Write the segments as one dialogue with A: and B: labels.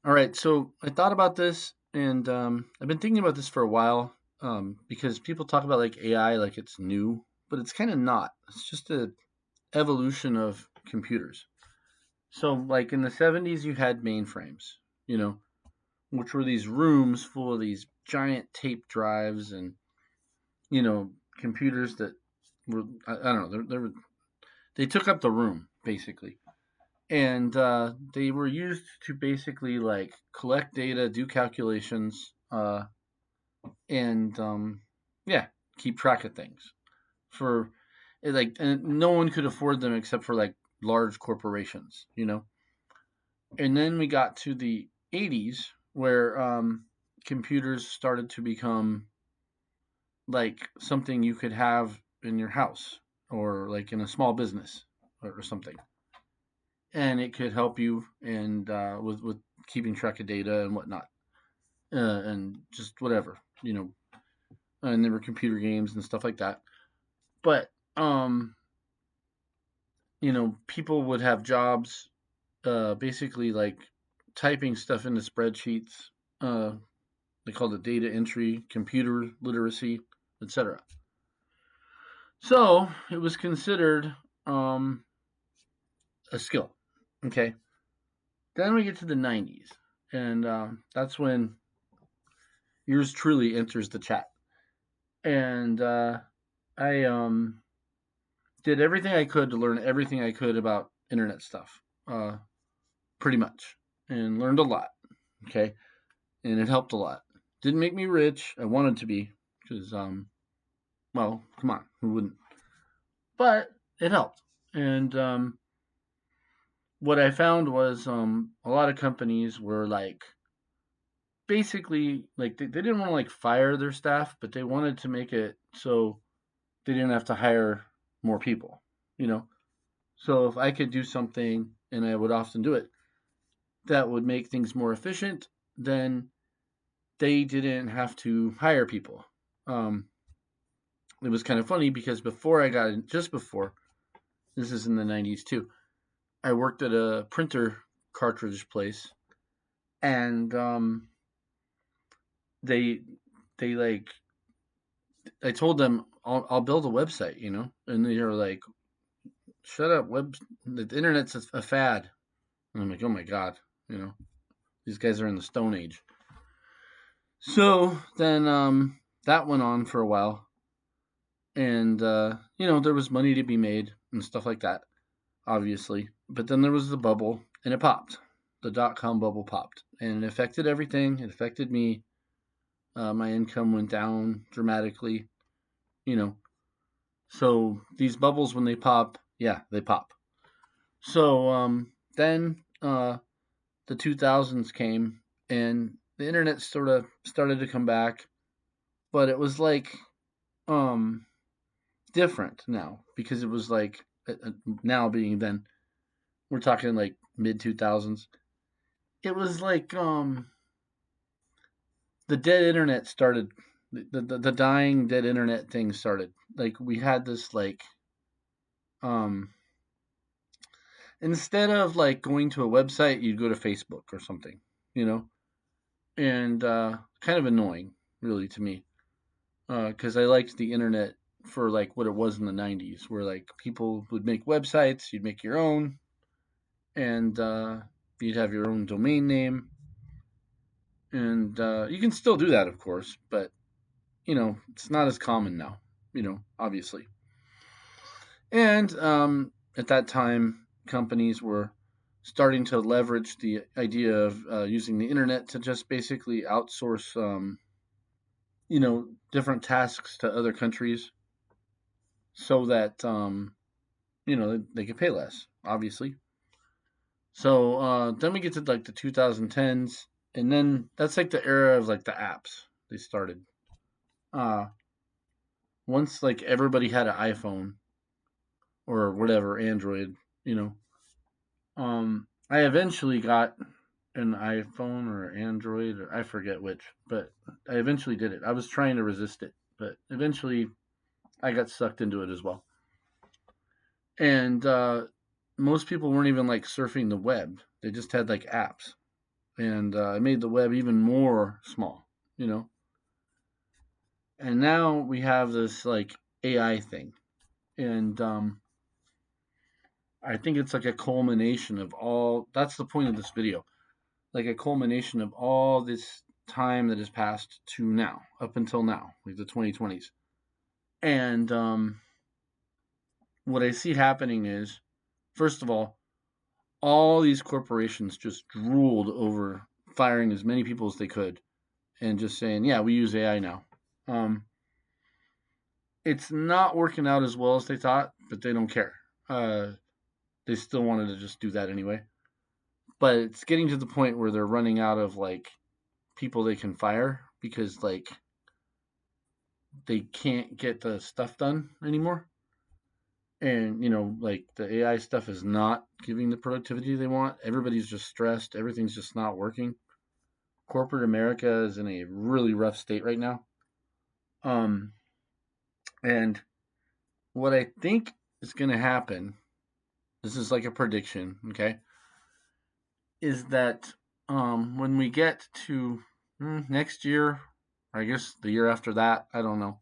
A: All right, so I thought about this, and I've been thinking about this for a while, because people talk about like AI like it's new, but it's kind of not. It's just a evolution of computers. So, like in the '70s, you had mainframes, you know, which were these rooms full of these giant tape drives and computers that were I don't know they took up the room basically, and they were used to basically like collect data, do calculations, and yeah, keep track of things for and no one could afford them except for like large corporations. And then we got to the '80s where computers started to become like something you could have in your house or like in a small business or something, and it could help you and with keeping track of data and whatnot, and just whatever. And there were computer games and stuff like that. But people would have jobs, basically like typing stuff into spreadsheets. Uh, they called it data entry, computer literacy, etc. So it was considered um, a skill. Okay. Then we get to the '90s, and that's when yours truly enters the chat. And I did everything I could to learn everything I could about internet stuff, pretty much, and learned a lot. Okay, and it helped a lot. Didn't make me rich. I wanted to be, because well, come on, who wouldn't? But it helped. And what I found was a lot of companies were like basically like they didn't want to like fire their staff, but they wanted to make it so they didn't have to hire more people. You know, so if I could do something, and I would often do it, that would make things more efficient, then they didn't have to hire people. Um, it was kind of funny because before I got in, just before, this is in the '90s too, I worked at a printer cartridge place, and they they like I told them I'll build a website, and they were like, "Shut up, the internet's a fad." And I'm like, "Oh my god, you know, these guys are in the Stone Age." So then that went on for a while, and there was money to be made and stuff like that, obviously. But then there was the bubble, and it popped. The dot com bubble popped, and it affected everything. It affected me. My income went down dramatically. You know, so these bubbles, when they pop, yeah, they pop. So then the 2000s came, and the internet sort of started to come back, but it was like um different now, because it was like now being then, we're talking like mid 2000s. It was like the dead internet started. The dying dead internet thing started. Like we had this like um instead of like going to a website, you'd go to Facebook or something, you know, and kind of annoying, really, to me, because I liked the internet for like what it was in the '90s, where like people would make websites, you'd make your own, and you'd have your own domain name, and you can still do that, of course, but it's not as common now, obviously. And at that time, companies were starting to leverage the idea of using the internet to just basically outsource, different tasks to other countries, so that they could pay less, obviously. So then we get to like the 2010s, and then that's like the era of like the apps they started. Uh, Once like everybody had an iPhone or whatever, Android, you know, I eventually got an iPhone or Android, or I forget which, but I eventually did it. I was trying to resist it, but eventually I got sucked into it as well. And most people weren't even like surfing the web; they just had like apps. and it made the web even more small, you know. And now we have this like AI thing, and I think it's like a culmination of all. That's the point of this video, like a culmination of all this time that has passed to now, up until now, like the 2020s. And what I see happening is, first of all these corporations just drooled over firing as many people as they could and just saying, yeah, we use AI now. It's not working out as well as they thought, but they don't care. They still wanted to just do that anyway. But it's getting to the point where they're running out of like people they can fire because like they can't get the stuff done anymore. And like the AI stuff is not giving the productivity they want. Everybody's just stressed. Everything's just not working. Corporate America is in a really rough state right now. And what I think is going to happen, this is like a prediction, okay, is that when we get to next year, or I guess the year after that, I don't know,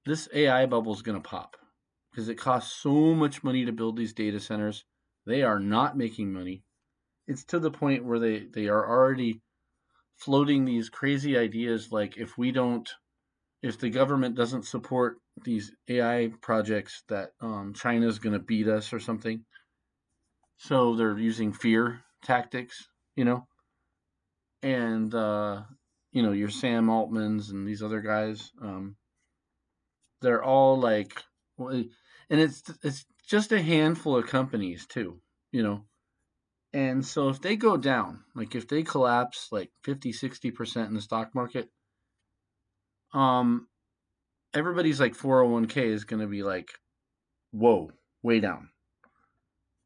A: this AI bubble is going to pop because it costs so much money to build these data centers. They are not making money. It's to the point where they are already floating these crazy ideas like if the government doesn't support these AI projects, that China's going to beat us or something. So they're using fear tactics, and your Sam Altmans and these other guys. They're all like, and it's just a handful of companies too, you know. And so if they go down, like if they collapse like 50-60% in the stock market, everybody's like 401k is going to be like, whoa, way down.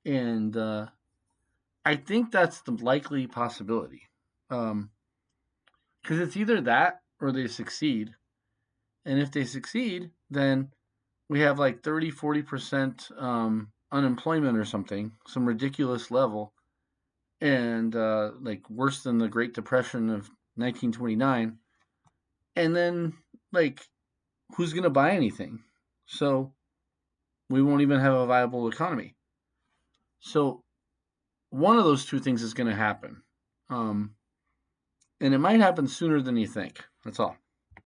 A: And I think that's the likely possibility. Because it's either that or they succeed. And if they succeed, then we have like 30-40% unemployment or something, some ridiculous level, and like worse than the Great Depression of 1929. And then, like, who's going to buy anything? So we won't even have a viable economy. So one of those two things is going to happen. And it might happen sooner than you think. That's all.